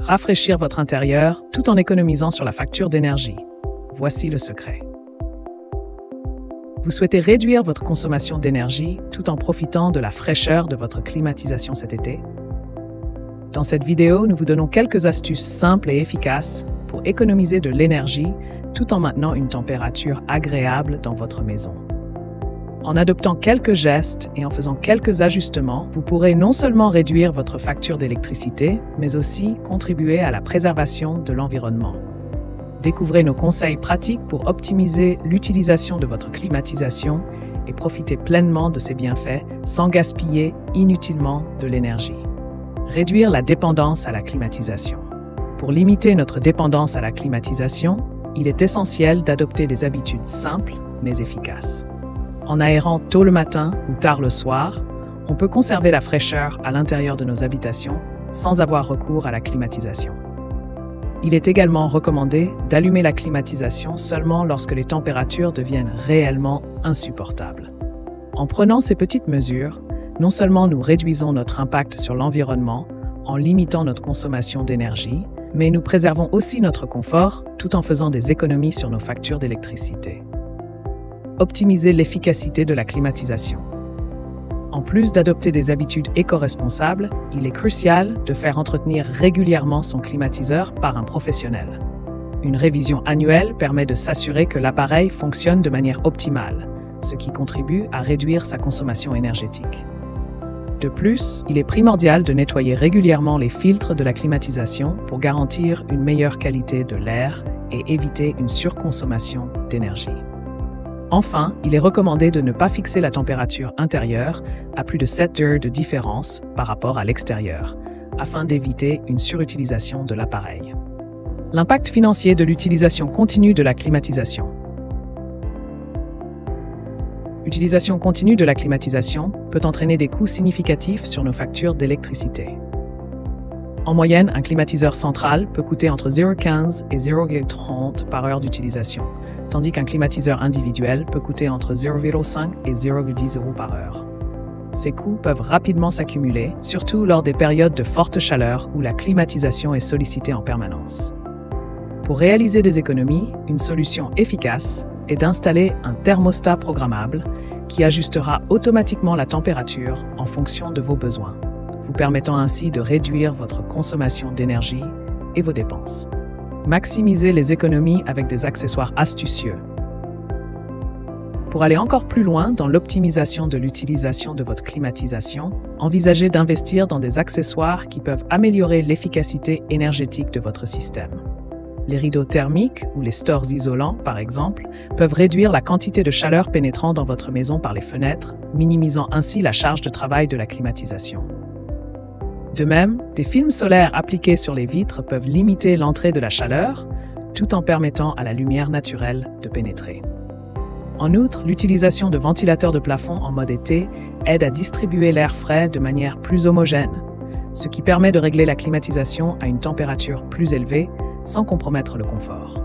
rafraîchir votre intérieur tout en économisant sur la facture d'énergie. Voici le secret. Vous souhaitez réduire votre consommation d'énergie tout en profitant de la fraîcheur de votre climatisation cet été? Dans cette vidéo, nous vous donnons quelques astuces simples et efficaces pour économiser de l'énergie tout en maintenant une température agréable dans votre maison. En adoptant quelques gestes et en faisant quelques ajustements, vous pourrez non seulement réduire votre facture d'électricité, mais aussi contribuer à la préservation de l'environnement. Découvrez nos conseils pratiques pour optimiser l'utilisation de votre climatisation et profiter pleinement de ses bienfaits sans gaspiller inutilement de l'énergie. Réduire la dépendance à la climatisation. Pour limiter notre dépendance à la climatisation, il est essentiel d'adopter des habitudes simples mais efficaces. En aérant tôt le matin ou tard le soir, on peut conserver la fraîcheur à l'intérieur de nos habitations sans avoir recours à la climatisation. Il est également recommandé d'allumer la climatisation seulement lorsque les températures deviennent réellement insupportables. En prenant ces petites mesures, non seulement nous réduisons notre impact sur l'environnement en limitant notre consommation d'énergie, mais nous préservons aussi notre confort tout en faisant des économies sur nos factures d'électricité. Optimiser l'efficacité de la climatisation. En plus d'adopter des habitudes éco-responsables, il est crucial de faire entretenir régulièrement son climatiseur par un professionnel. Une révision annuelle permet de s'assurer que l'appareil fonctionne de manière optimale, ce qui contribue à réduire sa consommation énergétique. De plus, il est primordial de nettoyer régulièrement les filtres de la climatisation pour garantir une meilleure qualité de l'air et éviter une surconsommation d'énergie. Enfin, il est recommandé de ne pas fixer la température intérieure à plus de 7 heures de différence par rapport à l'extérieur, afin d'éviter une surutilisation de l'appareil. L'impact financier de l'utilisation continue de la climatisation. L'utilisation continue de la climatisation peut entraîner des coûts significatifs sur nos factures d'électricité. En moyenne, un climatiseur central peut coûter entre 0,15 et 0,30 par heure d'utilisation, tandis qu'un climatiseur individuel peut coûter entre 0,5 et 0,10 € par heure. Ces coûts peuvent rapidement s'accumuler, surtout lors des périodes de forte chaleur où la climatisation est sollicitée en permanence. Pour réaliser des économies, une solution efficace est d'installer un thermostat programmable qui ajustera automatiquement la température en fonction de vos besoins, vous permettant ainsi de réduire votre consommation d'énergie et vos dépenses. Maximisez les économies avec des accessoires astucieux. Pour aller encore plus loin dans l'optimisation de l'utilisation de votre climatisation, envisagez d'investir dans des accessoires qui peuvent améliorer l'efficacité énergétique de votre système. Les rideaux thermiques ou les stores isolants, par exemple, peuvent réduire la quantité de chaleur pénétrant dans votre maison par les fenêtres, minimisant ainsi la charge de travail de la climatisation. De même, des films solaires appliqués sur les vitres peuvent limiter l'entrée de la chaleur, tout en permettant à la lumière naturelle de pénétrer. En outre, l'utilisation de ventilateurs de plafond en mode été aide à distribuer l'air frais de manière plus homogène, ce qui permet de régler la climatisation à une température plus élevée sans compromettre le confort.